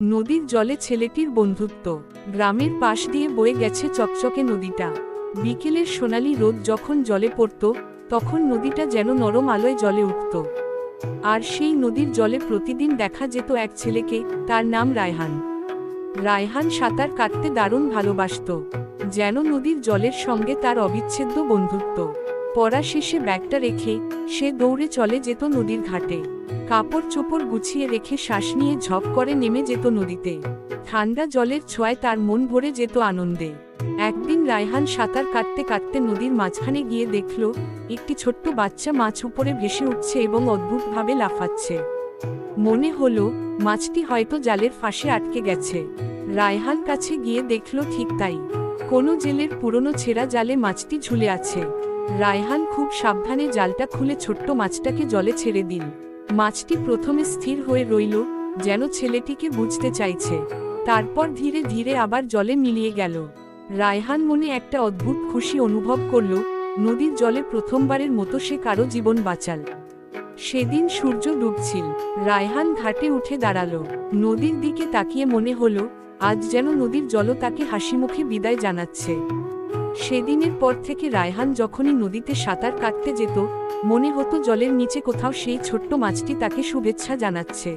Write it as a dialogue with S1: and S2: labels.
S1: নদীর জলে ছেলেটির বন্ধুত্ব। গ্রামের পাশ দিয়ে বয়ে গেছে চকচকে নদীটা। বিকেলের সোনালি রোদ যখন জলে পড়ত, তখন নদীটা যেন নরম আলোয় জ্বলে উঠত। আর সেই নদীর জলে প্রতিদিন দেখা যেত এক ছেলেকে, তার নাম রায়হান। রায়হান সাঁতার কাটতে দারুণ ভালোবাসত, যেন নদীর জলের সঙ্গে তার অবিচ্ছেদ্য বন্ধুত্ব। পড়া শেষে ব্যাগটা রেখে সে দৌড়ে চলে যেত নদীর ঘাটে। কাপড় চোপড় গুছিয়ে রেখে শ্বাস নিয়ে ঝপ করে নেমে যেত নদীতে। ঠান্ডা জলের ছোঁয়ায় তার মন ভরে যেত আনন্দে। একদিন রায়হান সাঁতার কাটতে কাটতে নদীর মাঝখানে গিয়ে দেখল একটি ছোট্ট বাচ্চা মাছ উপরে ভেসে উঠছে এবং অদ্ভুতভাবে লাফাচ্ছে। মনে হলো মাছটি হয়তো জালের ফাঁসে আটকে গেছে। রায়হান কাছে গিয়ে দেখল ঠিক তাই, কোনো জেলের পুরনো ছেঁড়া জালে মাছটি ঝুলে আছে। রায়হান খুব সাবধানে জালটা খুলে ছোট্ট মাছটাকে জলে ছেড়ে দিল। মাছটি প্রথমে স্থির হয়ে রইল, যেন ছেলেটিকে বুঝতে চাইছে। তারপর ধীরে ধীরে আবার জলে মিলিয়ে গেল। রায়হান মনে একটা অদ্ভুত খুশি অনুভব করল, নদীর জলে প্রথমবারের মতো সে কারো জীবন বাঁচাল। সেদিন সূর্য ডুবছিল। রায়হান ঘাটে উঠে দাঁড়ালো। নদীর দিকে তাকিয়ে মনে হলো আজ যেন নদীর জল তাকে হাসিমুখে বিদায় জানাচ্ছে। সেদিনের পর থেকে রায়হান যখনই নদীতে সাঁতার কাটতে যেত, মনে হতো জলের নিচে কোথাও সেই ছোট্ট মাছটি তাকে শুভেচ্ছা জানাচ্ছে।